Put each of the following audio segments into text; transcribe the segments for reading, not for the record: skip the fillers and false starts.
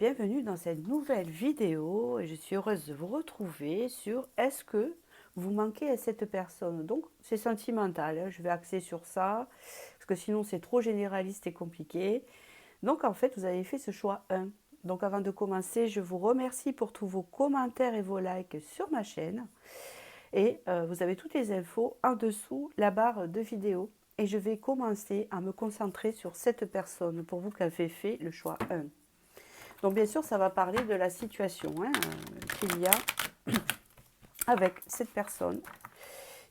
bienvenue dans cette nouvelle vidéo et je suis heureuse de vous retrouver sur est-ce que vous manquez à cette personne. Donc c'est sentimental, hein, je vais axer sur ça parce que sinon c'est trop généraliste et compliqué. Donc en fait vous avez fait ce choix 1. Donc avant de commencer, je vous remercie pour tous vos commentaires et vos likes sur ma chaîne et vous avez toutes les infos en dessous la barre de vidéo. Et je vais commencer à me concentrer sur cette personne pour vous qui avez fait le choix 1. Donc bien sûr, ça va parler de la situation qu'il y a avec cette personne.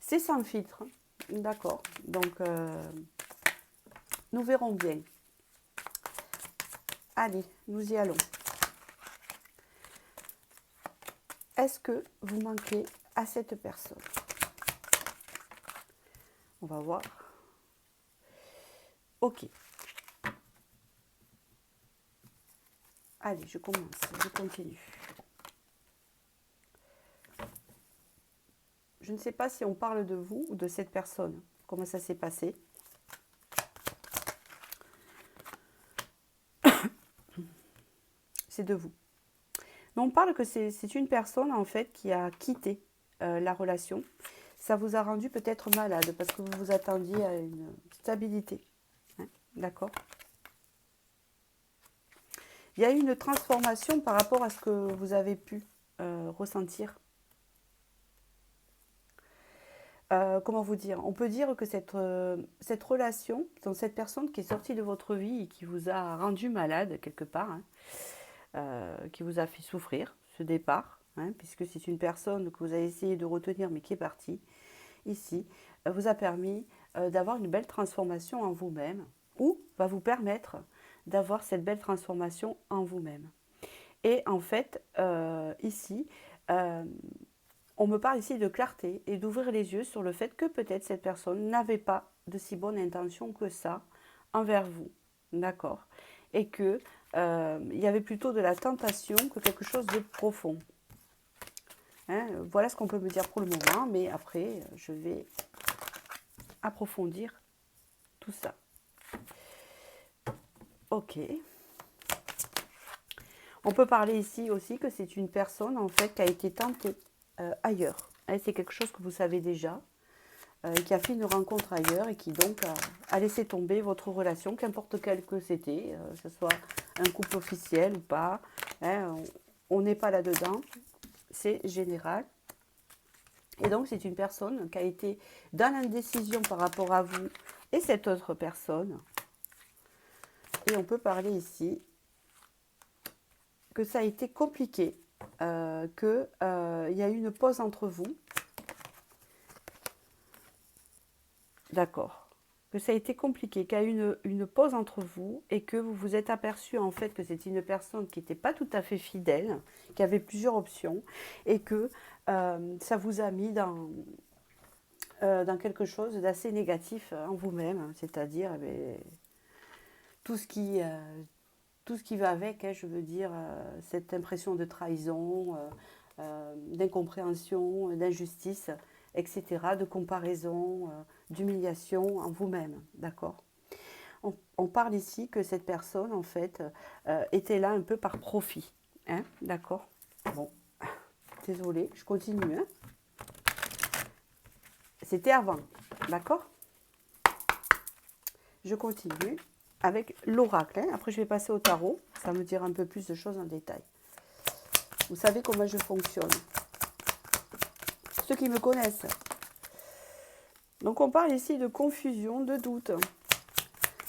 C'est sans filtre, d'accord. Donc nous verrons bien. Allez, nous y allons. Est-ce que vous manquez à cette personne? On va voir. Ok. Allez, je commence, je continue. Je ne sais pas si on parle de vous ou de cette personne. Comment ça s'est passé? C'est de vous. Mais on parle que c'est une personne en fait qui a quitté la relation. Ça vous a rendu peut-être malade parce que vous vous attendiez à une stabilité. Hein, d'accord? Il y a eu une transformation par rapport à ce que vous avez pu ressentir. Comment vous dire? On peut dire que cette relation, donc cette personne qui est sortie de votre vie et qui vous a rendu malade quelque part, hein, qui vous a fait souffrir, ce départ, hein, puisque c'est une personne que vous avez essayé de retenir mais qui est partie, ici, vous a permis d'avoir une belle transformation en vous-même, ou va vous permettre d'avoir cette belle transformation en vous-même. Et en fait, ici, on me parle ici de clarté et d'ouvrir les yeux sur le fait que peut-être cette personne n'avait pas de si bonne intention que ça envers vous, d'accord? Et que il y avait plutôt de la tentation que quelque chose de profond. Hein, voilà ce qu'on peut me dire pour le moment, mais après, je vais approfondir tout ça. Ok. On peut parler ici aussi que c'est une personne en fait qui a été tentée ailleurs. C'est quelque chose que vous savez déjà, qui a fait une rencontre ailleurs et qui donc a laissé tomber votre relation, qu'importe quelle que c'était, que ce soit un couple officiel ou pas. Hein, on n'est pas là-dedans, c'est général. Et donc c'est une personne qui a été dans l'indécision par rapport à vous et cette autre personne. Et on peut parler ici que ça a été compliqué, qu'il y a eu une pause entre vous. D'accord. Que ça a été compliqué, qu'il y a eu une pause entre vous et que vous vous êtes aperçu en fait que c'était une personne qui n'était pas tout à fait fidèle, qui avait plusieurs options et que ça vous a mis dans quelque chose d'assez négatif en vous-même, c'est-à-dire tout ce qui va avec, hein, je veux dire, cette impression de trahison, d'incompréhension, d'injustice, etc., de comparaison, d'humiliation en vous-même, d'accord? On parle ici que cette personne, en fait, était là un peu par profit, hein, d'accord? Bon, désolée, je continue, hein. C'était avant, d'accord? Je continue avec l'oracle, hein. Après je vais passer au tarot, ça va me dire un peu plus de choses en détail. Vous savez comment je fonctionne. Ceux qui me connaissent. Donc on parle ici de confusion, de doute.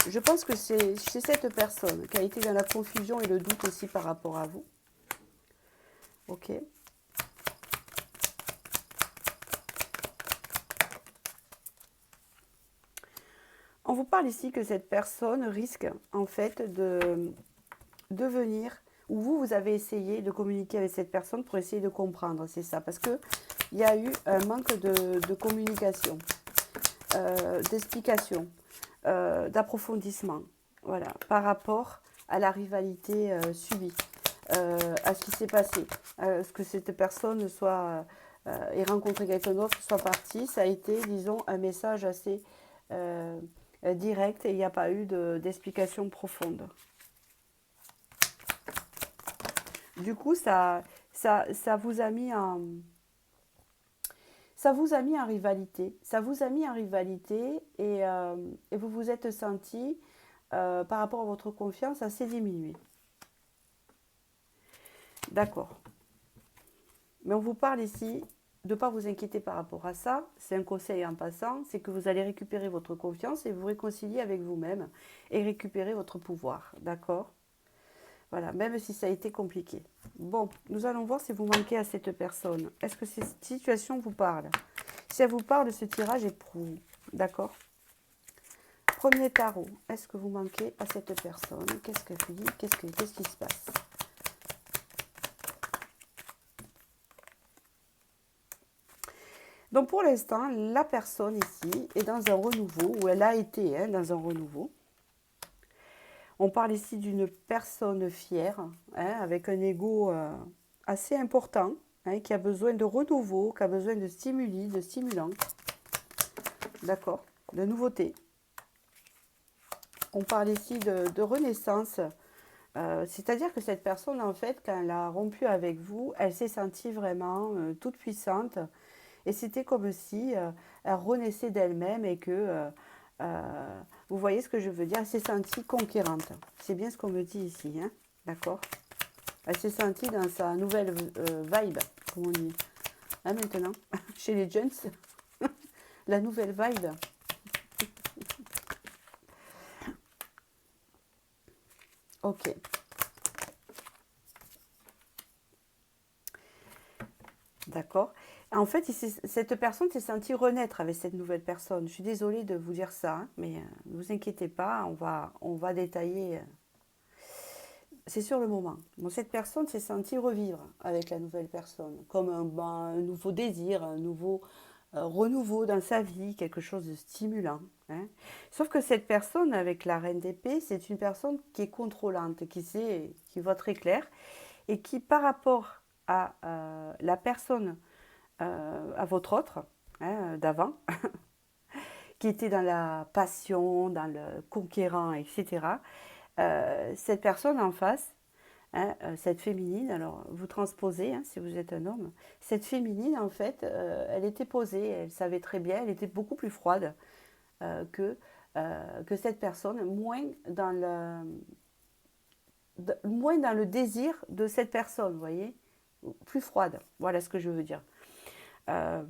Je pense que c'est chez cette personne qui a été dans la confusion et le doute aussi par rapport à vous. Ok. On vous parle ici que cette personne risque en fait de devenir, ou vous avez essayé de communiquer avec cette personne pour essayer de comprendre, c'est ça, parce qu'il y a eu un manque de communication, d'explication, d'approfondissement, voilà, par rapport à la rivalité subie, à ce qui s'est passé, ce que cette personne soit ait rencontré quelqu'un d'autre, soit partie, ça a été, disons, un message assez direct et il n'y a pas eu d'explication profonde. Du coup, ça vous a mis en, ça vous a mis en rivalité. Ça vous a mis en rivalité et vous vous êtes senti, par rapport à votre confiance, assez diminué. D'accord. Mais on vous parle ici de ne pas vous inquiéter par rapport à ça. C'est un conseil en passant, c'est que vous allez récupérer votre confiance et vous réconcilier avec vous-même et récupérer votre pouvoir. D'accord? Voilà, même si ça a été compliqué. Bon, nous allons voir si vous manquez à cette personne. Est-ce que cette situation vous parle? Si elle vous parle, ce tirage est pour vous. D'accord? Premier tarot. Est-ce que vous manquez à cette personne? Qu'est-ce qu'elle dit? Qu'est-ce qui se passe? Donc pour l'instant, la personne ici est dans un renouveau, ou elle a été dans un renouveau. On parle ici d'une personne fière, avec un ego assez important, qui a besoin de renouveau, qui a besoin de stimuli, de stimulants. D'accord? De nouveautés. On parle ici de renaissance. C'est-à-dire que cette personne, en fait, quand elle a rompu avec vous, elle s'est sentie vraiment toute puissante. Et c'était comme si elle renaissait d'elle-même et que, vous voyez ce que je veux dire, elle s'est sentie conquérante. C'est bien ce qu'on me dit ici, hein, d'accord? Elle s'est sentie dans sa nouvelle vibe, comme on dit. Hein, maintenant, chez les jeunes, la nouvelle vibe. Ok. D'accord. En fait, cette personne s'est sentie renaître avec cette nouvelle personne. Je suis désolée de vous dire ça, hein, mais ne vous inquiétez pas, on va détailler. C'est sur le moment. Bon, cette personne s'est sentie revivre avec la nouvelle personne, comme un nouveau désir, un nouveau renouveau dans sa vie, quelque chose de stimulant, hein. Sauf que cette personne, avec la reine d'épée, c'est une personne qui est contrôlante, qui voit très clair, et qui, par rapport à la personne, à votre autre, hein, d'avant, qui était dans la passion, dans le conquérant, etc., cette personne en face, hein, cette féminine, alors vous transposez, hein, si vous êtes un homme, cette féminine, en fait, elle était posée, elle savait très bien, elle était beaucoup plus froide que cette personne, moins dans le désir de cette personne, vous voyez, plus froide, voilà ce que je veux dire. Euh,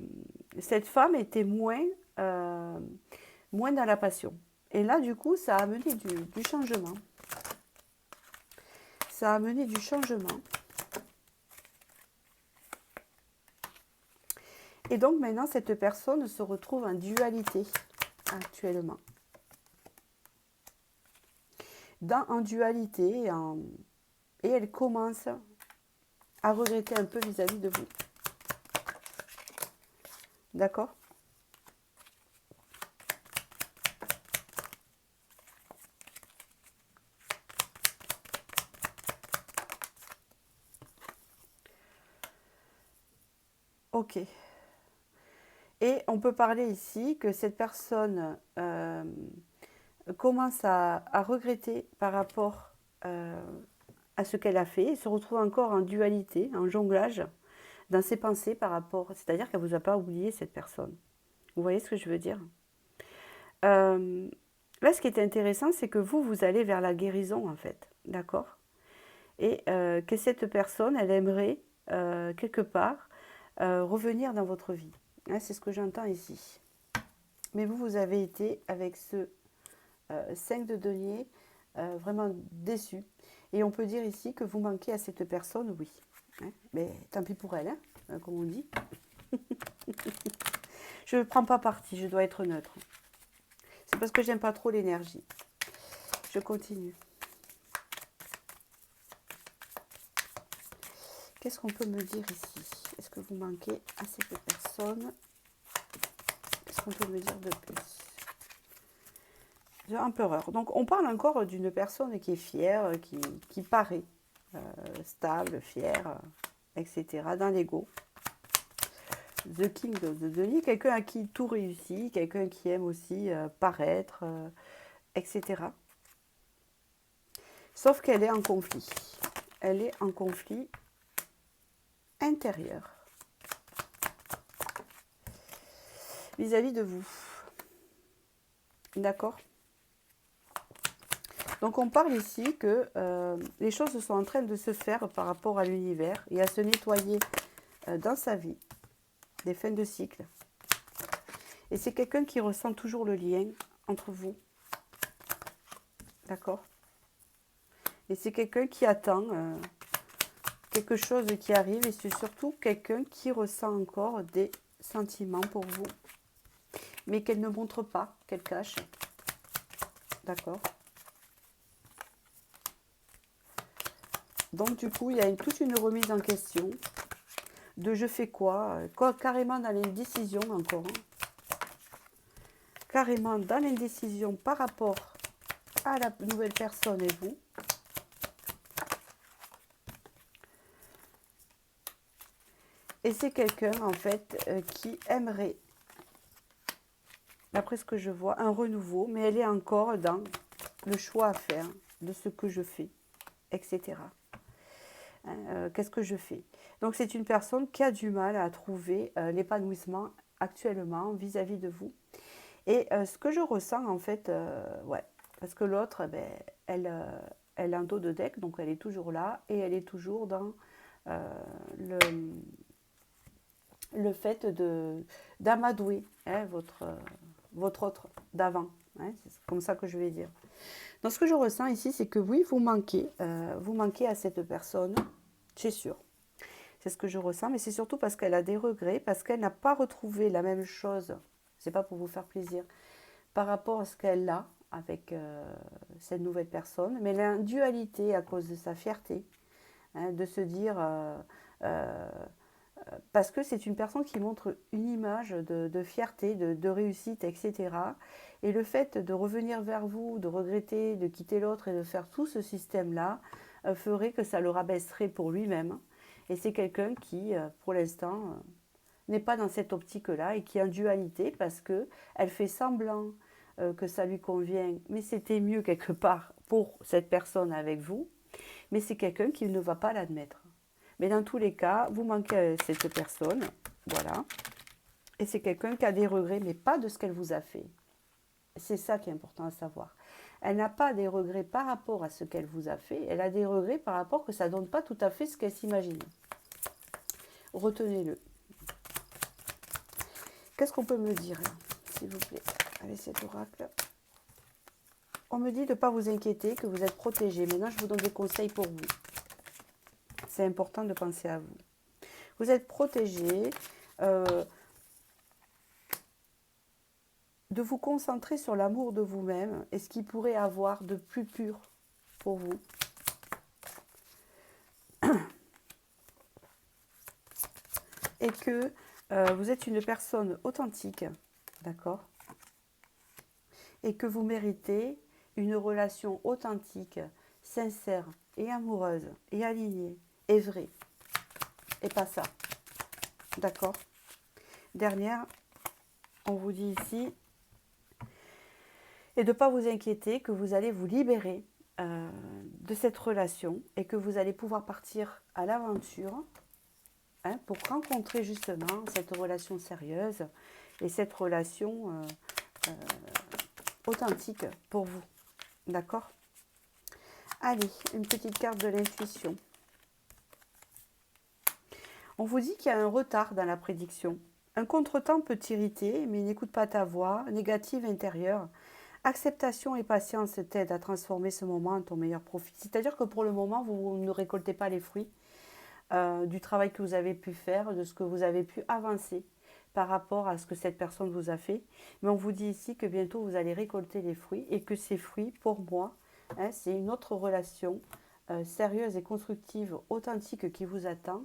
cette femme était moins dans la passion. Et là, du coup, ça a amené du changement. Ça a amené du changement. Et donc maintenant, cette personne se retrouve en dualité actuellement. En dualité, et elle commence à regretter un peu vis-à-vis de vous. D'accord? Ok. Et on peut parler ici que cette personne commence à regretter par rapport à ce qu'elle a fait, et se retrouve encore en dualité, en jonglage dans ses pensées par rapport, c'est-à-dire qu'elle ne vous a pas oublié cette personne. Vous voyez ce que je veux dire? euh, Là, ce qui est intéressant, c'est que vous allez vers la guérison, en fait, d'accord? Et que cette personne, elle aimerait, quelque part, revenir dans votre vie. Hein, c'est ce que j'entends ici. Mais vous avez été, avec ce 5 de denier, vraiment déçu. Et on peut dire ici que vous manquez à cette personne, oui. Hein, mais tant pis pour elle, hein, comme on dit. Je ne prends pas parti, je dois être neutre. C'est parce que j'aime pas trop l'énergie. Je continue. Qu'est-ce qu'on peut me dire ici? Est-ce que vous manquez à cette personne? Qu'est-ce qu'on peut me dire de plus? Empereur. Donc on parle encore d'une personne qui est fière, qui paraît stable, fière, etc. dans l'ego. The King de denier, quelqu'un à qui tout réussit, quelqu'un qui aime aussi paraître, etc. Sauf qu'elle est en conflit. elle est en conflit intérieur vis-à-vis de vous. D'accord? Donc on parle ici que les choses sont en train de se faire par rapport à l'univers et à se nettoyer dans sa vie, des fins de cycle. Et c'est quelqu'un qui ressent toujours le lien entre vous. D'accord? Et c'est quelqu'un qui attend quelque chose qui arrive et c'est surtout quelqu'un qui ressent encore des sentiments pour vous, mais qu'elle ne montre pas, qu'elle cache. D'accord? Donc du coup, il y a toute une remise en question de je fais quoi, carrément dans l'indécision encore. Hein. Carrément dans l'indécision par rapport à la nouvelle personne et vous. Et c'est quelqu'un en fait qui aimerait, d'après ce que je vois, un renouveau, mais elle est encore dans le choix à faire de ce que je fais, etc. Qu'est-ce que je fais? Donc c'est une personne qui a du mal à trouver l'épanouissement actuellement vis-à-vis de vous. Et ce que je ressens en fait, ouais, parce que l'autre, ben, elle a un dos de deck, donc elle est toujours là et elle est toujours dans le fait d'amadouer hein, votre autre d'avant. Hein, c'est comme ça que je vais dire. Donc ce que je ressens ici, c'est que oui, vous manquez à cette personne, c'est sûr. C'est ce que je ressens, mais c'est surtout parce qu'elle a des regrets, parce qu'elle n'a pas retrouvé la même chose, c'est pas pour vous faire plaisir, par rapport à ce qu'elle a avec cette nouvelle personne, mais elle a une dualité à cause de sa fierté, hein, de se dire... parce que c'est une personne qui montre une image de fierté, de réussite, etc. Et le fait de revenir vers vous, de regretter, de quitter l'autre et de faire tout ce système-là, ferait que ça le rabaisserait pour lui-même. Et c'est quelqu'un qui, pour l'instant, n'est pas dans cette optique-là et qui est en dualité parce qu'elle fait semblant que ça lui convient, mais c'était mieux quelque part pour cette personne avec vous. Mais c'est quelqu'un qui ne va pas l'admettre. Mais dans tous les cas, vous manquez à cette personne, voilà. Et c'est quelqu'un qui a des regrets, mais pas de ce qu'elle vous a fait. C'est ça qui est important à savoir. Elle n'a pas des regrets par rapport à ce qu'elle vous a fait, elle a des regrets par rapport que ça ne donne pas tout à fait ce qu'elle s'imagine. Retenez-le. Qu'est-ce qu'on peut me dire, s'il vous plaît, avec cet oracle? On me dit de ne pas vous inquiéter, que vous êtes protégé. Maintenant, je vous donne des conseils pour vous. C'est important de penser à vous. Vous êtes protégé, de vous concentrer sur l'amour de vous-même et ce qu'il pourrait avoir de plus pur pour vous. Et que vous êtes une personne authentique, d'accord? Et que vous méritez une relation authentique, sincère et amoureuse et alignée et vraie. Et pas ça, d'accord? Dernière, on vous dit ici, et de ne pas vous inquiéter, que vous allez vous libérer de cette relation et que vous allez pouvoir partir à l'aventure hein, pour rencontrer justement cette relation sérieuse et cette relation authentique pour vous. D'accord? Allez, une petite carte de l'intuition. On vous dit qu'il y a un retard dans la prédiction. Un contretemps peut t'irriter, mais n'écoute pas ta voix négative intérieure. Acceptation et patience t'aident à transformer ce moment en ton meilleur profit. C'est-à-dire que pour le moment, vous ne récoltez pas les fruits du travail que vous avez pu faire, de ce que vous avez pu avancer par rapport à ce que cette personne vous a fait. Mais on vous dit ici que bientôt vous allez récolter les fruits et que ces fruits, pour moi, hein, c'est une autre relation sérieuse et constructive, authentique qui vous attend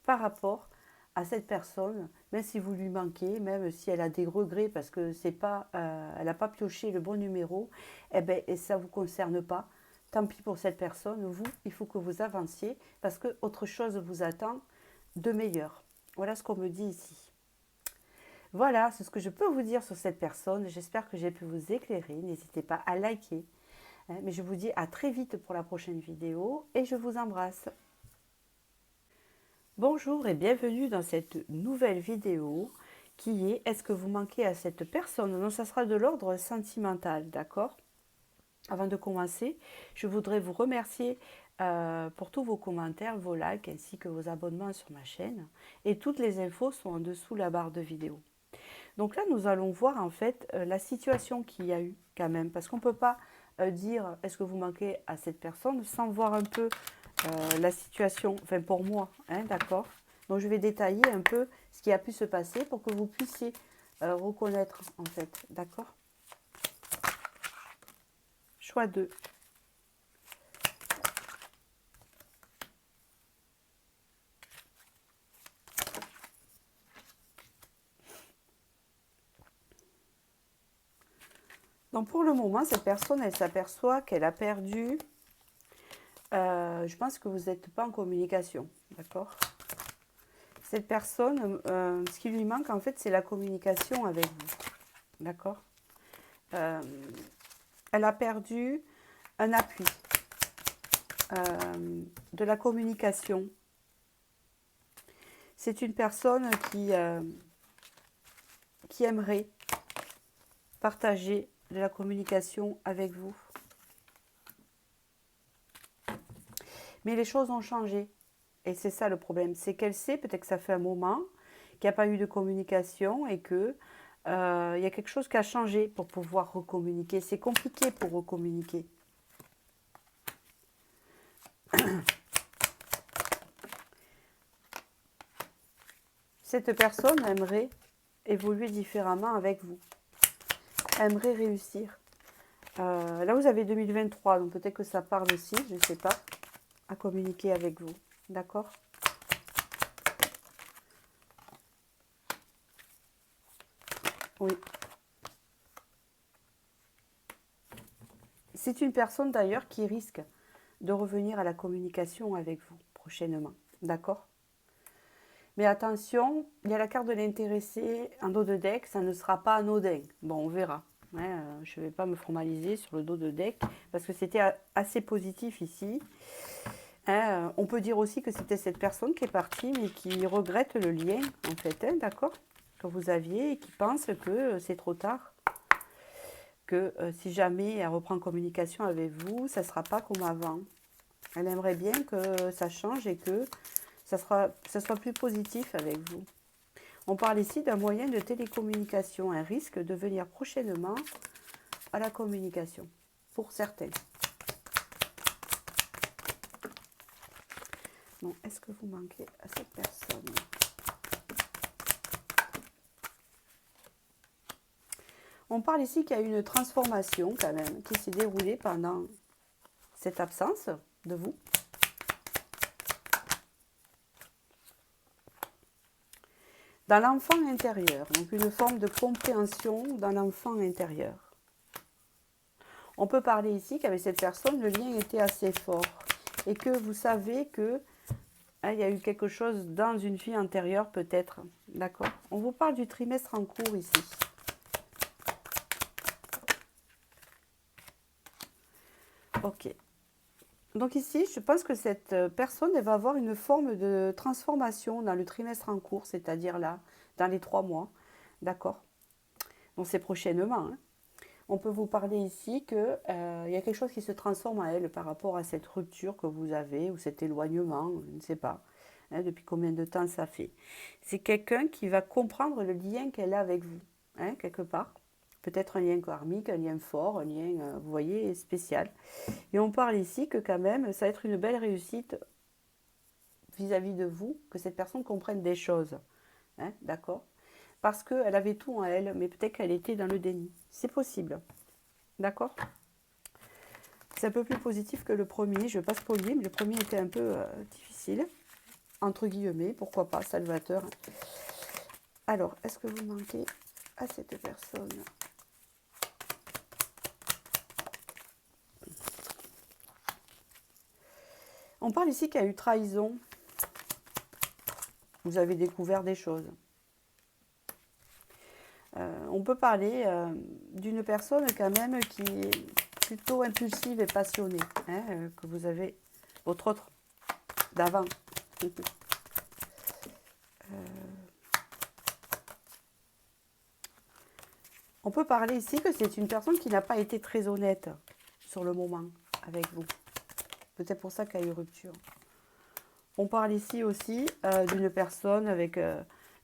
par rapport à cette personne, même si vous lui manquez, même si elle a des regrets parce que c'est pas, elle n'a pas pioché le bon numéro, eh ben, et ça ne vous concerne pas. Tant pis pour cette personne, vous, il faut que vous avanciez parce que autre chose vous attend de meilleur. Voilà ce qu'on me dit ici. Voilà, c'est ce que je peux vous dire sur cette personne. J'espère que j'ai pu vous éclairer. N'hésitez pas à liker, hein. Mais je vous dis à très vite pour la prochaine vidéo et je vous embrasse. Bonjour et bienvenue dans cette nouvelle vidéo qui est est-ce que vous manquez à cette personne? Non, ça sera de l'ordre sentimental, d'accord? Avant de commencer, je voudrais vous remercier pour tous vos commentaires, vos likes ainsi que vos abonnements sur ma chaîne. Et toutes les infos sont en dessous la barre de vidéo. Donc là, nous allons voir en fait la situation qu'il y a eu quand même. Parce qu'on ne peut pas dire est-ce que vous manquez à cette personne sans voir un peu la situation, enfin pour moi, hein, d'accord? Donc je vais détailler un peu ce qui a pu se passer pour que vous puissiez reconnaître en fait, d'accord? Choix 2. Donc pour le moment, cette personne, elle s'aperçoit qu'elle a perdu. Je pense que vous n'êtes pas en communication, d'accord? Cette personne, ce qui lui manque en fait, c'est la communication avec vous, d'accord? Elle a perdu un appui, de la communication. C'est une personne qui aimerait partager de la communication avec vous. Mais les choses ont changé. Et c'est ça le problème. C'est qu'elle sait, peut-être que ça fait un moment, qu'il n'y a pas eu de communication et que il y a quelque chose qui a changé pour pouvoir recommuniquer. C'est compliqué pour recommuniquer. Cette personne aimerait évoluer différemment avec vous. Aimerait réussir. Là, vous avez 2023, donc peut-être que ça parle aussi, je ne sais pas, à communiquer avec vous. D'accord? Oui. C'est une personne d'ailleurs qui risque de revenir à la communication avec vous prochainement. D'accord? Mais attention, il y a la carte de l'intéressé en dos de deck, ça ne sera pas anodin. Bon, on verra. Ouais, je ne vais pas me formaliser sur le dos de deck parce que c'était assez positif ici. Hein, on peut dire aussi que c'était cette personne qui est partie mais qui regrette le lien en fait, hein, d'accord, que vous aviez et qui pense que c'est trop tard. Que si jamais elle reprend communication avec vous, ça ne sera pas comme avant. Elle aimerait bien que ça change et que ça soit plus positif avec vous. On parle ici d'un moyen de télécommunication, un risque de venir prochainement à la communication, pour certains. Bon, est-ce que vous manquez à cette personne? On parle ici qu'il y a une transformation quand même qui s'est déroulée pendant cette absence de vous. Dans l'enfant intérieur, donc une forme de compréhension dans l'enfant intérieur. On peut parler ici qu'avec cette personne, le lien était assez fort et que vous savez que il y a eu quelque chose dans une vie antérieure peut-être, d'accord? On vous parle du trimestre en cours ici. Ok. Donc ici, je pense que cette personne, elle va avoir une forme de transformation dans le trimestre en cours, c'est-à-dire là, dans les 3 mois, d'accord? Donc c'est prochainement, hein. On peut vous parler ici qu'il y a quelque chose qui se transforme à elle par rapport à cette rupture que vous avez ou cet éloignement, je ne sais pas, hein, depuis combien de temps ça fait. C'est quelqu'un qui va comprendre le lien qu'elle a avec vous, hein, quelque part. Peut-être un lien karmique, un lien fort, un lien, vous voyez, spécial. Et on parle ici que quand même, ça va être une belle réussite vis-à-vis de vous, que cette personne comprenne des choses, hein, d'accord? Parce qu'elle avait tout en elle, mais peut-être qu'elle était dans le déni. C'est possible. D'accord? C'est un peu plus positif que le premier. Je ne vais pas spoiler, mais le premier était un peu difficile. Entre guillemets, pourquoi pas, salvateur. Alors, est-ce que vous manquez à cette personne? On parle ici qu'il y a eu trahison. Vous avez découvert des choses. On peut parler d'une personne quand même plutôt impulsive et passionnée, hein, que vous avez votre autre d'avant. On peut parler ici que c'est une personne qui n'a pas été très honnête sur le moment avec vous. Peut-être pour ça qu'il y a eu rupture. On parle ici aussi d'une personne avec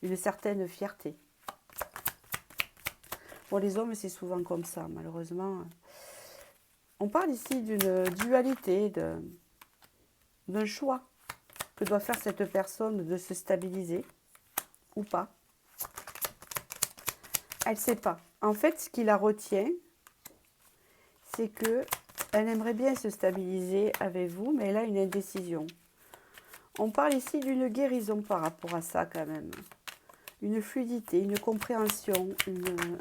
une certaine fierté. Bon, les hommes, c'est souvent comme ça, malheureusement. On parle ici d'une dualité, d'un choix que doit faire cette personne de se stabiliser ou pas. Elle ne sait pas. En fait, ce qui la retient, c'est que elle aimerait bien se stabiliser avec vous, mais elle a une indécision. On parle ici d'une guérison par rapport à ça quand même. Une fluidité, une compréhension,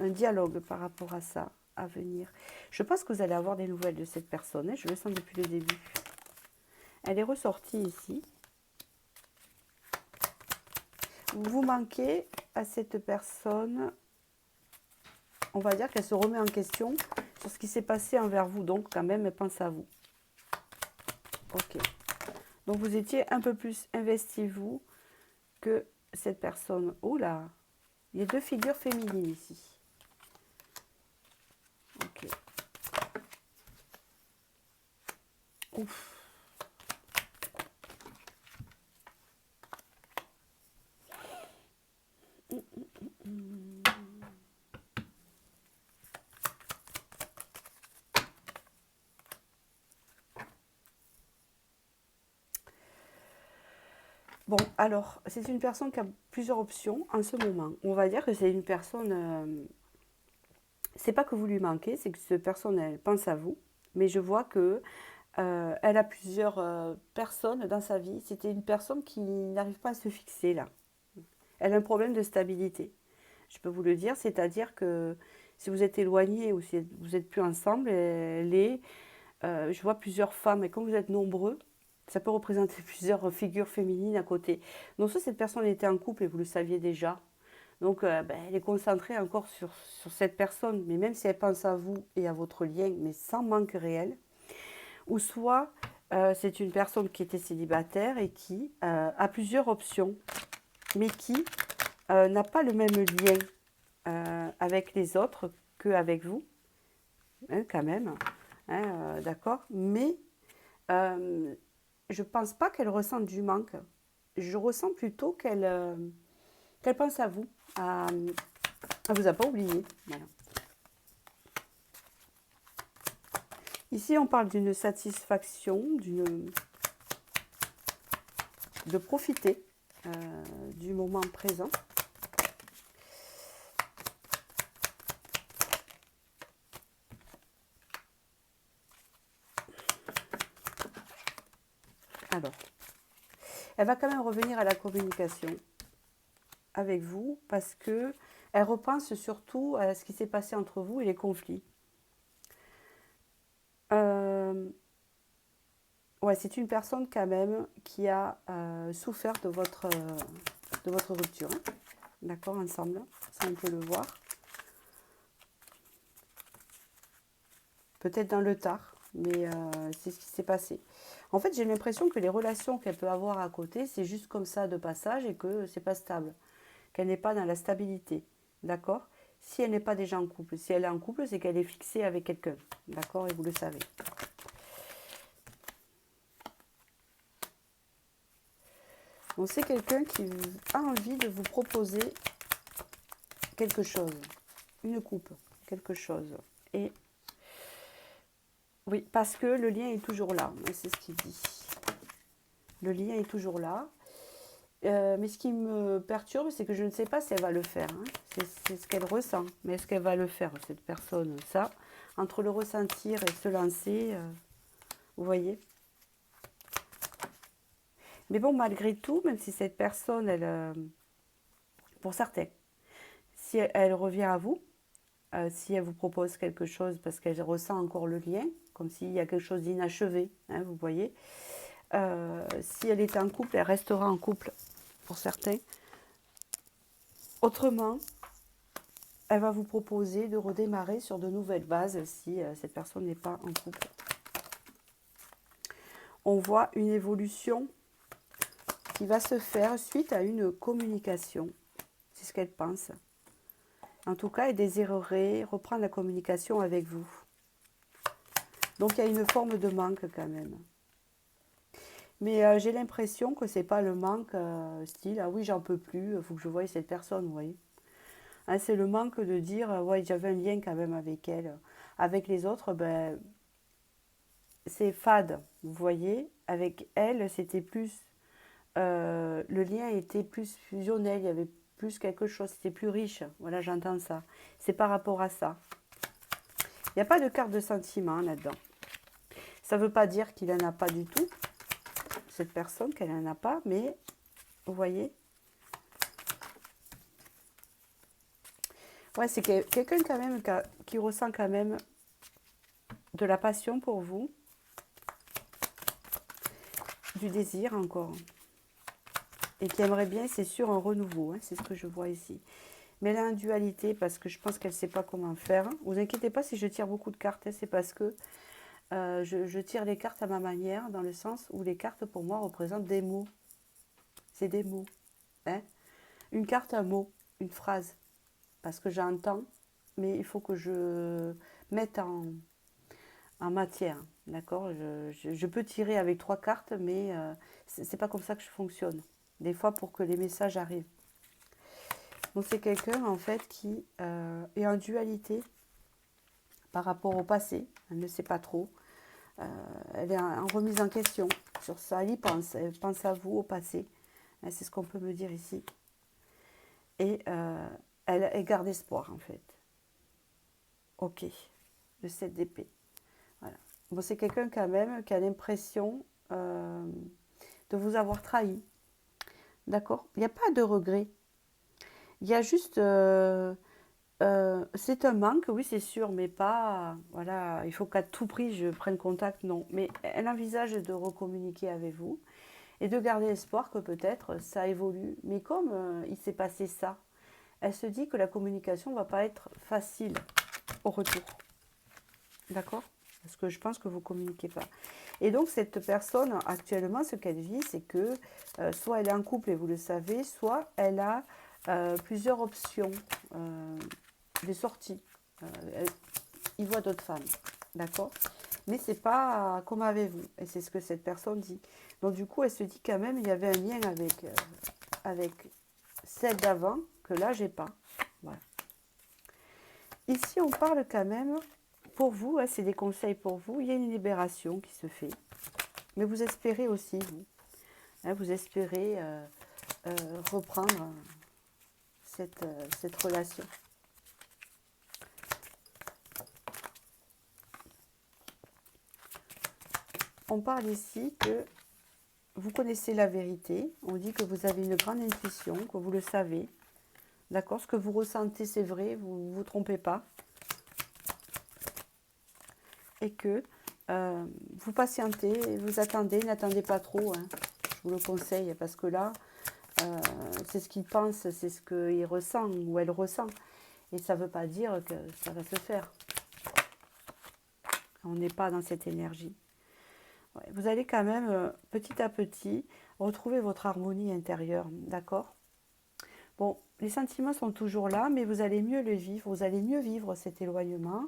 un dialogue par rapport à ça à venir. Je pense que vous allez avoir des nouvelles de cette personne, hein, je le sens depuis le début. Elle est ressortie ici. Vous manquez à cette personne, on va dire qu'elle se remet en question sur ce qui s'est passé envers vous, donc quand même elle pense à vous. Ok. Donc vous étiez un peu plus investi vous que cette personne. Oh là, il y a deux figures féminines ici. Ok. Ouf. Bon, alors, c'est une personne qui a plusieurs options en ce moment. On va dire que c'est une personne... c'est pas que vous lui manquez, c'est que cette personne, elle pense à vous. Mais je vois que elle a plusieurs personnes dans sa vie. C'était une personne qui n'arrive pas à se fixer là. Elle a un problème de stabilité. Je peux vous le dire, c'est-à-dire que si vous êtes éloigné ou si vous n'êtes plus ensemble, je vois plusieurs femmes, et comme vous êtes nombreux, ça peut représenter plusieurs figures féminines à côté. Donc soit cette personne était en couple et vous le saviez déjà, donc elle est concentrée encore sur cette personne, mais même si elle pense à vous et à votre lien, mais sans manque réel, ou soit c'est une personne qui était célibataire et qui a plusieurs options, mais qui n'a pas le même lien avec les autres qu'avec vous, hein, quand même, hein, d'accord, mais je ne pense pas qu'elle ressente du manque. Je ressens plutôt qu'elle pense à vous. Elle vous a pas oublié. Voilà. Ici, on parle d'une satisfaction, de profiter du moment présent. Alors, elle va quand même revenir à la communication avec vous parce que elle repense surtout à ce qui s'est passé entre vous et les conflits. Ouais, c'est une personne quand même qui a souffert de votre rupture. Hein. D'accord, ensemble, ça on peut le voir. Peut-être dans le tard, mais c'est ce qui s'est passé. En fait, j'ai l'impression que les relations qu'elle peut avoir à côté, c'est juste comme ça de passage et que c'est pas stable, qu'elle n'est pas dans la stabilité, d'accord? Si elle n'est pas déjà en couple, si elle est en couple, c'est qu'elle est fixée avec quelqu'un, d'accord? Et vous le savez. Donc c'est quelqu'un qui a envie de vous proposer quelque chose, une coupe, quelque chose. Et oui, parce que le lien est toujours là, c'est ce qu'il dit. Le lien est toujours là. Mais ce qui me perturbe, c'est que je ne sais pas si elle va le faire. Hein. C'est ce qu'elle ressent. Mais est-ce qu'elle va le faire, cette personne? Ça, entre le ressentir et se lancer, vous voyez. Mais bon, malgré tout, même si cette personne, pour certains, si elle revient à vous, si elle vous propose quelque chose parce qu'elle ressent encore le lien, comme s'il y a quelque chose d'inachevé, hein, vous voyez. Si elle était en couple, elle restera en couple pour certains. Autrement, elle va vous proposer de redémarrer sur de nouvelles bases si cette personne n'est pas en couple. On voit une évolution qui va se faire suite à une communication. C'est ce qu'elle pense. En tout cas, elle désirerait reprendre la communication avec vous. Donc, il y a une forme de manque quand même. Mais j'ai l'impression que c'est pas le manque style, ah oui, j'en peux plus, il faut que je voie cette personne, vous voyez. Hein, c'est le manque de dire, ouais, j'avais un lien quand même avec elle. Avec les autres, ben, c'est fade, vous voyez. Avec elle, c'était plus, le lien était plus fusionnel, il y avait plus quelque chose, c'était plus riche. Voilà, j'entends ça. C'est par rapport à ça. Il n'y a pas de carte de sentiment là-dedans. Ça ne veut pas dire qu'il n'en a pas du tout, cette personne, qu'elle n'en a pas, mais vous voyez. Ouais, c'est quelqu'un quand même qui ressent quand même de la passion pour vous, du désir encore, et qui aimerait bien, c'est sûr, un renouveau, hein, c'est ce que je vois ici. Mais elle a une dualité parce que je pense qu'elle ne sait pas comment faire. Vous inquiétez pas si je tire beaucoup de cartes, hein, c'est parce que je tire les cartes à ma manière, dans le sens où les cartes pour moi représentent des mots. C'est des mots. Hein. Une carte, un mot, une phrase. Parce que j'entends, mais il faut que je mette en matière. D'accord, je peux tirer avec 3 cartes, mais c'est pas comme ça que je fonctionne. Des fois, pour que les messages arrivent. Donc, c'est quelqu'un, en fait, qui est en dualité par rapport au passé. Elle ne sait pas trop. Elle est en remise en question sur ça. Elle y pense. Elle pense à vous, au passé. C'est ce qu'on peut me dire ici. Et elle garde espoir, en fait. Ok. Le 7 d'épée. Voilà. Bon, c'est quelqu'un quand même qui a l'impression de vous avoir trahi. D'accord. Il n'y a pas de regret. Il y a juste... c'est un manque, oui, c'est sûr, mais pas... Voilà, il faut qu'à tout prix je prenne contact, non. Mais elle envisage de recommuniquer avec vous et de garder espoir que peut-être ça évolue. Mais comme il s'est passé ça, elle se dit que la communication ne va pas être facile au retour. D'accord? Parce que je pense que vous ne communiquez pas. Et donc, cette personne, actuellement, ce qu'elle vit, c'est que soit elle est en couple et vous le savez, soit elle a plusieurs options de sortie. Il voit d'autres femmes. D'accord? Mais c'est pas comme avec vous. Et c'est ce que cette personne dit. Donc, du coup, elle se dit quand même, il y avait un lien avec celle d'avant que là, j'ai pas. Voilà. Ici, on parle quand même... Pour vous, hein, c'est des conseils pour vous, il y a une libération qui se fait. Mais vous espérez aussi, vous. Hein, vous espérez reprendre cette relation. On parle ici que vous connaissez la vérité. On dit que vous avez une grande intuition, que vous le savez. D'accord? Ce que vous ressentez, c'est vrai, vous ne vous trompez pas. Et que vous patientez, vous attendez, n'attendez pas trop. Hein. Je vous le conseille parce que là, c'est ce qu'il pense, c'est ce qu'il ressent ou elle ressent. Et ça ne veut pas dire que ça va se faire. On n'est pas dans cette énergie. Ouais, vous allez quand même, petit à petit, retrouver votre harmonie intérieure. D'accord? Bon, les sentiments sont toujours là, mais vous allez mieux le vivre. Vous allez mieux vivre cet éloignement.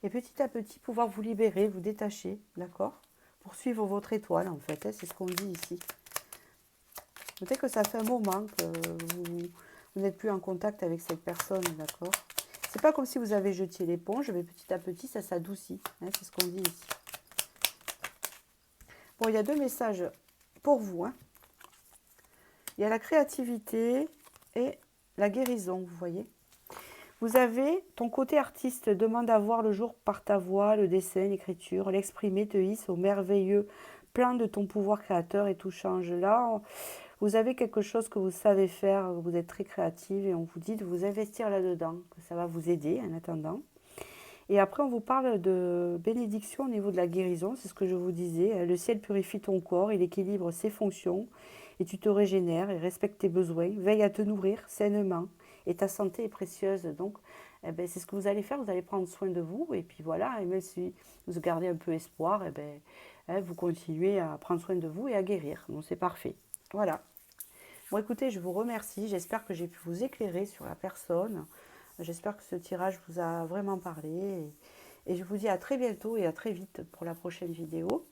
Et petit à petit, pouvoir vous libérer, vous détacher. D'accord? Pour suivre votre étoile, en fait. Hein, c'est ce qu'on dit ici. Peut-être que ça fait un moment que vous n'êtes plus en contact avec cette personne, d'accord? C'est pas comme si vous avez jeté l'éponge, mais petit à petit, ça s'adoucit. Hein, c'est ce qu'on dit ici. Bon, il y a 2 messages pour vous. Hein. Il y a la créativité et la guérison, vous voyez. Vous avez ton côté artiste, demande à voir le jour par ta voix, le dessin, l'écriture, l'exprimer te hisse au merveilleux plan de ton pouvoir créateur et tout change. Là, vous avez quelque chose que vous savez faire, vous êtes très créative et on vous dit de vous investir là-dedans, que ça va vous aider en attendant. Et après, on vous parle de bénédiction au niveau de la guérison, c'est ce que je vous disais. Le ciel purifie ton corps, il équilibre ses fonctions et tu te régénères et respecte tes besoins. Veille à te nourrir sainement et ta santé est précieuse. Donc, eh ben, c'est ce que vous allez faire, vous allez prendre soin de vous, et puis voilà, et même si vous gardez un peu espoir, eh ben, vous continuez à prendre soin de vous et à guérir. Donc, c'est parfait. Voilà. Bon, écoutez, je vous remercie. J'espère que j'ai pu vous éclairer sur la personne. J'espère que ce tirage vous a vraiment parlé. Et je vous dis à très bientôt et à très vite pour la prochaine vidéo.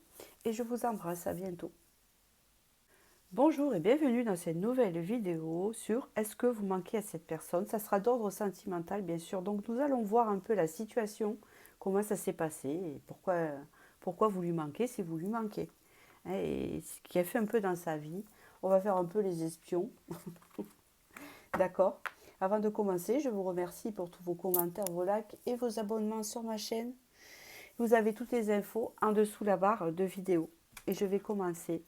Et je vous embrasse. À bientôt. Bonjour et bienvenue dans cette nouvelle vidéo sur est-ce que vous manquez à cette personne. Ça sera d'ordre sentimental, bien sûr. Donc, nous allons voir un peu la situation, comment ça s'est passé et pourquoi vous lui manquez si vous lui manquez. Et ce qui a fait un peu dans sa vie. On va faire un peu les espions. D'accord. Avant de commencer, je vous remercie pour tous vos commentaires, vos likes et vos abonnements sur ma chaîne. Vous avez toutes les infos en dessous la barre de vidéo. Et je vais commencer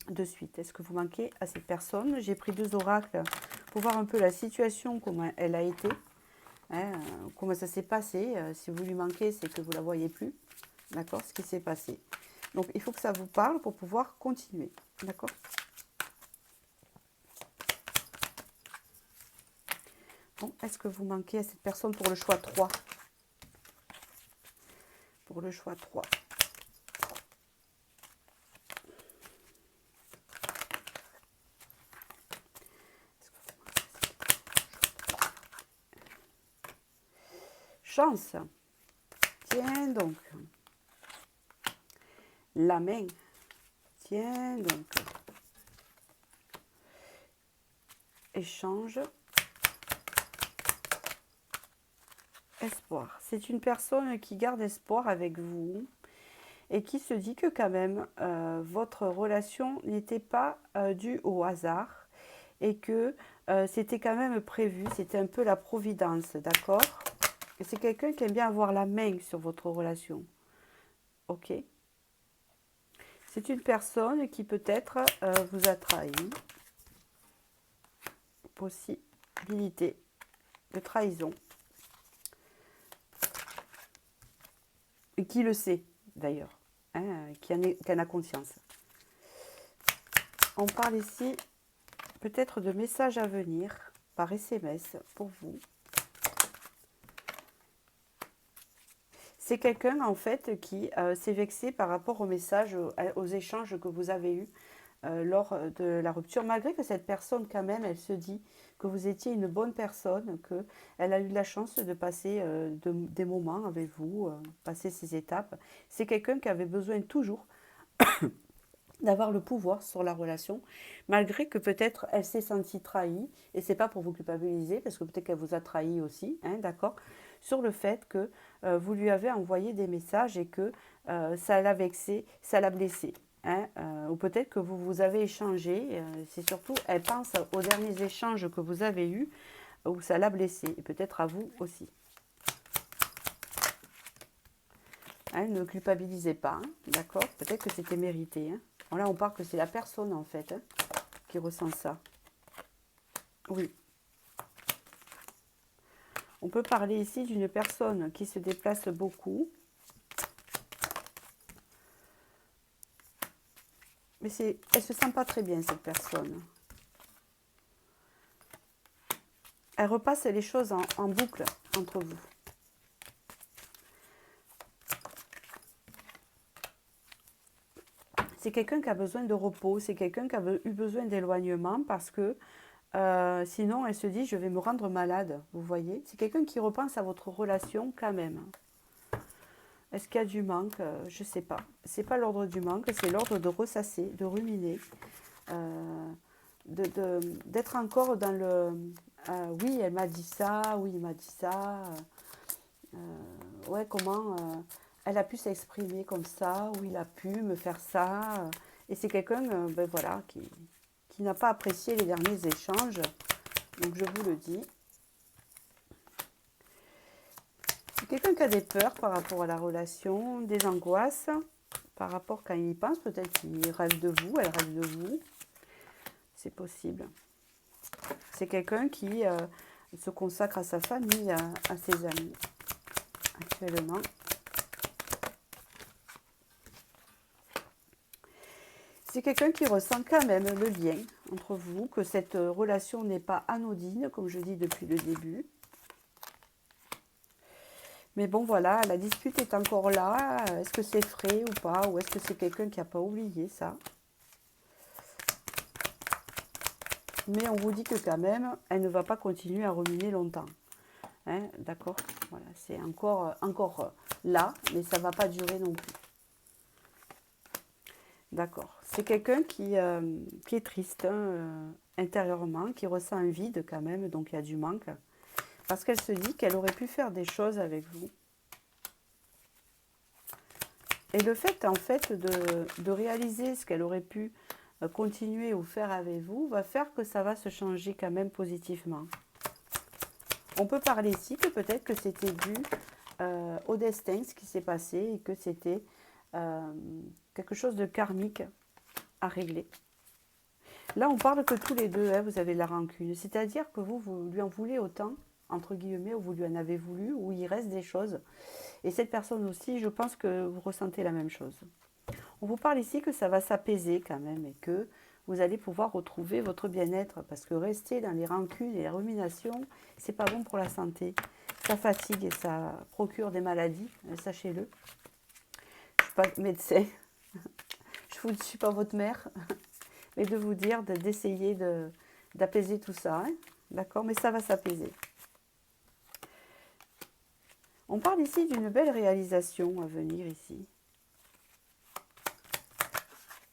de suite. Est-ce que vous manquez à cette personne? J'ai pris 2 oracles pour voir un peu la situation, comment elle a été, comment ça s'est passé. Si vous lui manquez, c'est que vous ne la voyez plus. D'accord? Ce qui s'est passé. Donc, il faut que ça vous parle pour pouvoir continuer. D'accord? Bon, est-ce que vous manquez à cette personne pour le choix 3? Pour le choix 3. Chance. Tiens donc. La main. Tiens donc. Échange. Espoir. C'est une personne qui garde espoir avec vous et qui se dit que quand même votre relation n'était pas due au hasard et que c'était quand même prévu, c'était un peu la providence, d'accord? Et c'est quelqu'un qui aime bien avoir la main sur votre relation, ok? C'est une personne qui peut-être vous a trahi, possibilité de trahison, et qui le sait d'ailleurs, hein, qui en a conscience. On parle ici peut-être de messages à venir par SMS pour vous. C'est quelqu'un en fait qui s'est vexé par rapport aux messages, aux échanges que vous avez eus lors de la rupture, malgré que cette personne quand même, elle se dit que vous étiez une bonne personne, qu'elle a eu de la chance de passer des moments avec vous, passer ces étapes. C'est quelqu'un qui avait besoin toujours d'avoir le pouvoir sur la relation, malgré que peut-être elle s'est sentie trahie, et c'est pas pour vous culpabiliser, parce que peut-être qu'elle vous a trahi aussi, hein, d'accord, sur le fait que vous lui avez envoyé des messages et que ça l'a vexé, ça l'a blessé. Hein, ou peut-être que vous avez échangé, c'est surtout, elle pense aux derniers échanges que vous avez eus, où ça l'a blessé, et peut-être à vous aussi. Hein, ne culpabilisez pas, hein, d'accord, peut-être que c'était mérité. Hein. Bon, là, on parle que c'est la personne, en fait, hein, qui ressent ça. Oui. On peut parler ici d'une personne qui se déplace beaucoup. Mais elle ne se sent pas très bien, cette personne. Elle repasse les choses en boucle entre vous. C'est quelqu'un qui a besoin de repos, c'est quelqu'un qui a eu besoin d'éloignement parce que sinon, elle se dit, je vais me rendre malade, vous voyez. C'est quelqu'un qui repense à votre relation quand même. Est-ce qu'il y a du manque? Je ne sais pas. Ce n'est pas l'ordre du manque, c'est l'ordre de ressasser, de ruminer, d'être encore dans le... oui, elle m'a dit ça, oui, il m'a dit ça. Ouais, comment elle a pu s'exprimer comme ça, ou il a pu me faire ça. Et c'est quelqu'un ben voilà, qui n'a pas apprécié les derniers échanges. Donc, je vous le dis. C'est quelqu'un qui a des peurs par rapport à la relation, des angoisses, par rapport quand il y pense, peut-être qu'il rêve de vous, elle rêve de vous. C'est possible. C'est quelqu'un qui se consacre à sa famille, à ses amis, actuellement. C'est quelqu'un qui ressent quand même le lien entre vous, que cette relation n'est pas anodine, comme je dis depuis le début. Mais bon, voilà, la dispute est encore là. Est-ce que c'est frais ou pas? Ou est-ce que c'est quelqu'un qui n'a pas oublié ça? Mais on vous dit que quand même, elle ne va pas continuer à ruminer longtemps. Hein, d'accord? Voilà, c'est encore là, mais ça ne va pas durer non plus. D'accord. C'est quelqu'un qui est triste, hein, intérieurement, qui ressent un vide quand même, donc il y a du manque. Parce qu'elle se dit qu'elle aurait pu faire des choses avec vous. Et le fait, en fait, de réaliser ce qu'elle aurait pu continuer ou faire avec vous, va faire que ça va se changer quand même positivement. On peut parler ici que peut-être que c'était dû au destin, ce qui s'est passé, et que c'était quelque chose de karmique à régler. Là, on parle que tous les deux, hein, vous avez de la rancune. C'est-à-dire que vous lui en voulez autant, entre guillemets, ou vous lui en avez voulu, ou il reste des choses. Et cette personne aussi, je pense que vous ressentez la même chose. On vous parle ici que ça va s'apaiser quand même, et que vous allez pouvoir retrouver votre bien-être. Parce que rester dans les rancunes et les ruminations, c'est pas bon pour la santé. Ça fatigue et ça procure des maladies, sachez-le. Je ne suis pas médecin, je ne suis pas votre mère. Mais de vous dire d'essayer d'apaiser tout ça, hein, d'accord? Mais ça va s'apaiser. On parle ici d'une belle réalisation à venir ici.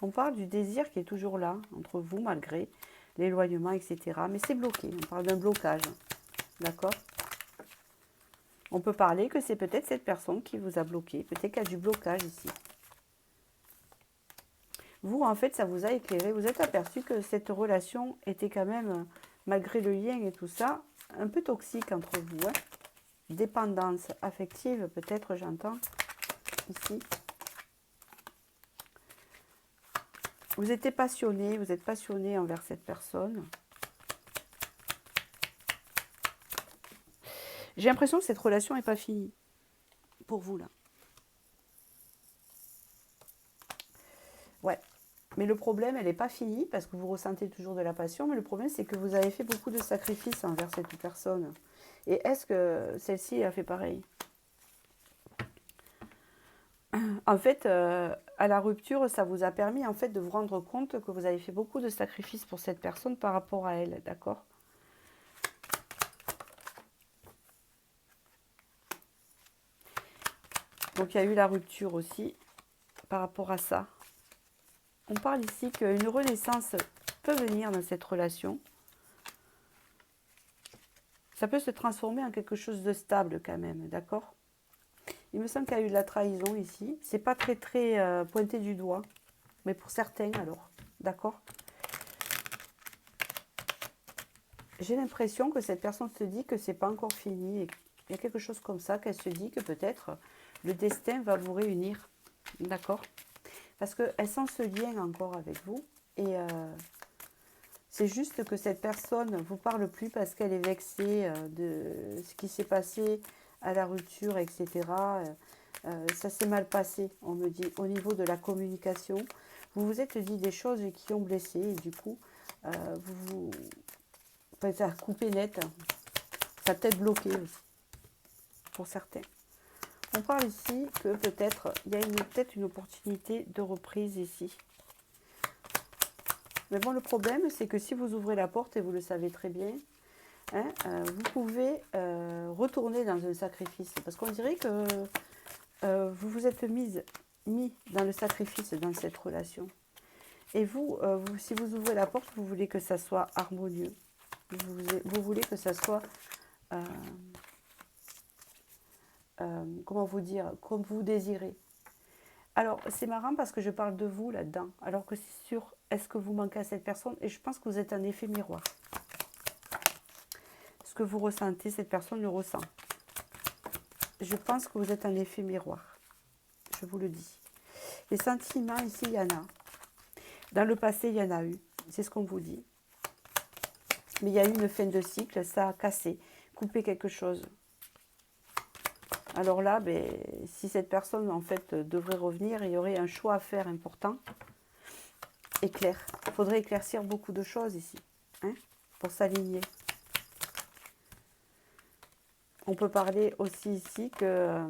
On parle du désir qui est toujours là, entre vous, malgré l'éloignement, etc. Mais c'est bloqué, on parle d'un blocage, d'accord? On peut parler que c'est peut-être cette personne qui vous a bloqué, peut-être qu'il y a du blocage ici. Vous, en fait, ça vous a éclairé, vous êtes aperçu que cette relation était quand même, malgré le lien et tout ça, un peu toxique entre vous, hein? Dépendance affective, peut-être, j'entends, ici. Vous êtes passionné envers cette personne. J'ai l'impression que cette relation n'est pas finie, pour vous, là. Ouais. Mais le problème, elle n'est pas finie, parce que vous ressentez toujours de la passion, mais le problème, c'est que vous avez fait beaucoup de sacrifices envers cette personne. Et est-ce que celle-ci a fait pareil? En fait, à la rupture, ça vous a permis en fait de vous rendre compte que vous avez fait beaucoup de sacrifices pour cette personne par rapport à elle, d'accord? Donc il y a eu la rupture aussi par rapport à ça. On parle ici qu'une renaissance peut venir dans cette relation. Ça peut se transformer en quelque chose de stable quand même, d'accord? Il me semble qu'il y a eu de la trahison ici. C'est pas très pointé du doigt, mais pour certains alors, d'accord? J'ai l'impression que cette personne se dit que c'est pas encore fini. Et il y a quelque chose comme ça, qu'elle se dit que peut-être le destin va vous réunir, d'accord? Parce qu'elle sent ce lien encore avec vous. Et c'est juste que cette personne ne vous parle plus parce qu'elle est vexée de ce qui s'est passé à la rupture, etc. Ça s'est mal passé, on me dit, au niveau de la communication. Vous vous êtes dit des choses qui ont blessé et du coup, vous ça a coupé net. Ça a peut-être bloqué aussi, pour certains. On parle ici que peut-être, il y a peut-être une opportunité de reprise ici. Mais bon, le problème, c'est que si vous ouvrez la porte, et vous le savez très bien, hein, vous pouvez retourner dans un sacrifice. Parce qu'on dirait que vous vous êtes mis dans le sacrifice dans cette relation. Et vous, si vous ouvrez la porte, vous voulez que ça soit harmonieux. Vous voulez que ça soit, comment vous dire, comme vous désirez. Alors, c'est marrant parce que je parle de vous là-dedans. Alors que c'est sûr, est-ce que vous manquez à cette personne? Et je pense que vous êtes un effet miroir. Ce que vous ressentez, cette personne le ressent. Je pense que vous êtes un effet miroir. Je vous le dis. Les sentiments, ici, il y en a. Dans le passé, il y en a eu. C'est ce qu'on vous dit. Mais il y a eu une fin de cycle, ça a cassé, coupé quelque chose. Alors là, ben, si cette personne, en fait, devrait revenir, il y aurait un choix à faire important. est clair. Il faudrait éclaircir beaucoup de choses ici, hein, pour s'aligner. On peut parler aussi ici que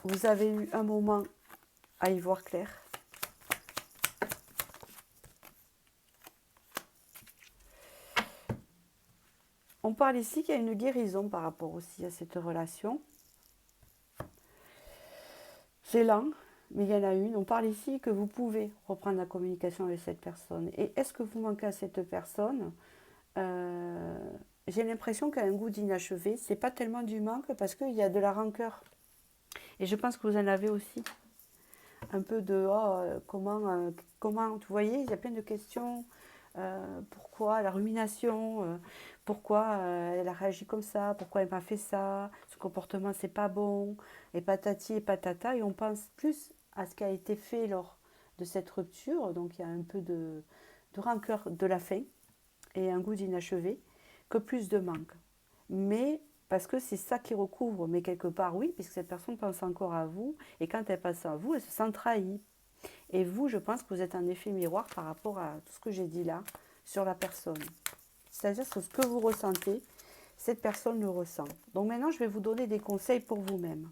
vous avez eu un moment à y voir clair. On parle ici qu'il y a une guérison par rapport aussi à cette relation. C'est lent, mais il y en a une. On parle ici que vous pouvez reprendre la communication avec cette personne. Et est-ce que vous manquez à cette personne? J'ai l'impression qu'elle a un goût d'inachevé. C'est pas tellement du manque parce qu'il y a de la rancœur. Et je pense que vous en avez aussi. Un peu de comment, vous voyez, il y a plein de questions. Pourquoi la rumination, pourquoi elle a réagi comme ça, pourquoi elle m'a fait ça, ce comportement c'est pas bon, et patati et patata, et on pense plus à ce qui a été fait lors de cette rupture, donc il y a un peu de rancœur de la fin et un goût d'inachevé, que plus de manque. Mais parce que c'est ça qui recouvre, mais quelque part oui, puisque cette personne pense encore à vous, et quand elle pense à vous, elle se sent trahie. Et vous, je pense que vous êtes un effet miroir par rapport à tout ce que j'ai dit là sur la personne. C'est-à-dire que ce que vous ressentez, cette personne le ressent. Donc maintenant, je vais vous donner des conseils pour vous-même.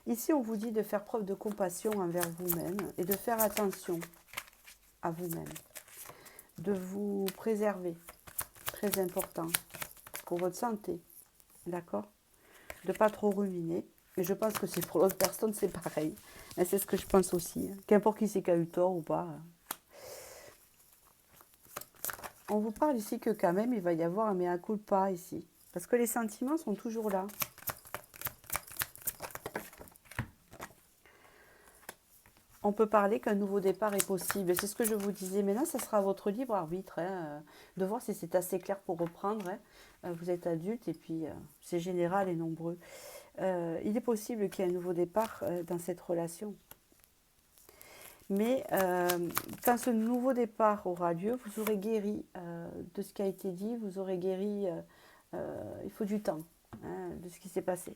Ici, on vous dit de faire preuve de compassion envers vous-même et de faire attention à vous-même. De vous préserver, très important, pour votre santé, d'accord? De ne pas trop ruminer. Et je pense que c'est pour l'autre personne, c'est pareil. Et c'est ce que je pense aussi. Qu'importe qui c'est qui a eu tort ou pas. On vous parle ici que quand même, il va y avoir un mea culpa ici. Parce que les sentiments sont toujours là. On peut parler qu'un nouveau départ est possible. C'est ce que je vous disais. Maintenant, ça sera votre libre arbitre, hein, de voir si c'est assez clair pour reprendre. Hein. Vous êtes adulte et puis c'est général et nombreux. Il est possible qu'il y ait un nouveau départ dans cette relation. Mais quand ce nouveau départ aura lieu, vous aurez guéri de ce qui a été dit, vous aurez guéri, il faut du temps, hein, de ce qui s'est passé.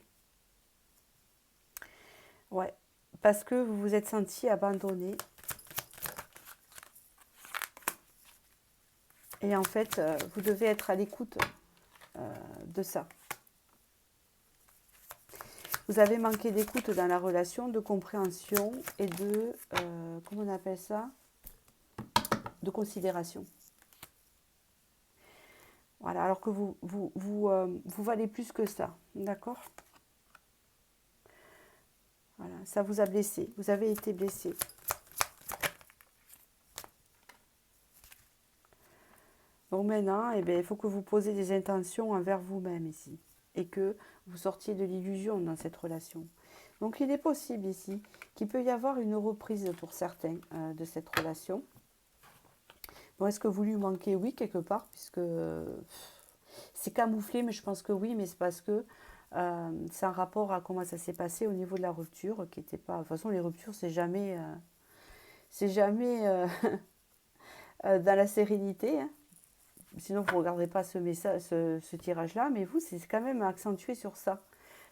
Ouais, parce que vous vous êtes senti abandonné. Et en fait, vous devez être à l'écoute de ça. Vous avez manqué d'écoute dans la relation, de compréhension et de, comment on appelle ça? De considération. Voilà, alors que vous valez plus que ça, d'accord? Voilà, ça vous a blessé, vous avez été blessé. Donc maintenant, eh bien, il faut que vous posiez des intentions envers vous-même ici et que vous sortiez de l'illusion dans cette relation. Donc il est possible ici qu'il peut y avoir une reprise pour certains de cette relation. Bon, est-ce que vous lui manquez? Oui, quelque part, puisque c'est camouflé, mais je pense que oui, mais c'est parce que c'est un rapport à comment ça s'est passé au niveau de la rupture, qui était pas... De toute façon, les ruptures, c'est jamais dans la sérénité, hein. Sinon, vous ne regarderez pas ce message, ce tirage-là, mais vous, c'est quand même accentué sur ça,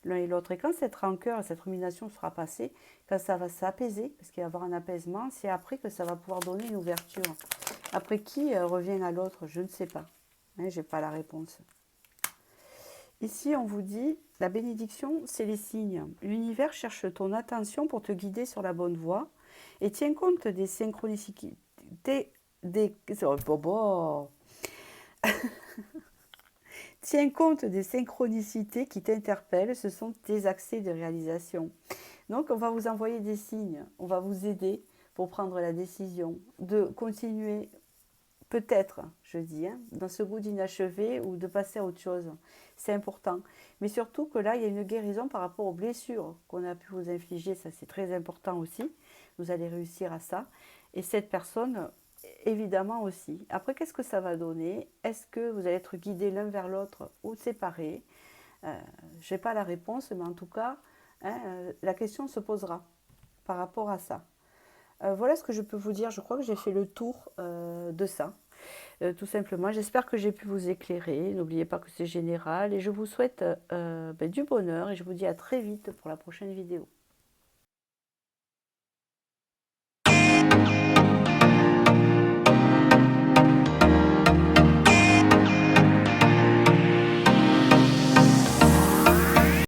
l'un et l'autre. Et quand cette rancœur et cette rumination sera passée, quand ça va s'apaiser, parce qu'il va y avoir un apaisement, c'est après que ça va pouvoir donner une ouverture. Après, qui revient à l'autre, je ne sais pas. Hein, je n'ai pas la réponse. Ici, on vous dit, la bénédiction, c'est les signes. L'univers cherche ton attention pour te guider sur la bonne voie et tient compte des synchronicités. Tiens compte des synchronicités qui t'interpellent, ce sont tes accès de réalisation. Donc on va vous envoyer des signes, on va vous aider pour prendre la décision de continuer, peut-être, je dis, hein, dans ce goût d'inachevé ou de passer à autre chose. C'est important. Mais surtout que là, il y a une guérison par rapport aux blessures qu'on a pu vous infliger, ça c'est très important aussi. Vous allez réussir à ça. Et cette personne, évidemment aussi. Après, qu'est-ce que ça va donner? Est-ce que vous allez être guidés l'un vers l'autre ou séparés? Je n'ai pas la réponse, mais en tout cas, hein, la question se posera par rapport à ça. Voilà ce que je peux vous dire. Je crois que j'ai fait le tour de ça, tout simplement. J'espère que j'ai pu vous éclairer. N'oubliez pas que c'est général et je vous souhaite du bonheur et je vous dis à très vite pour la prochaine vidéo.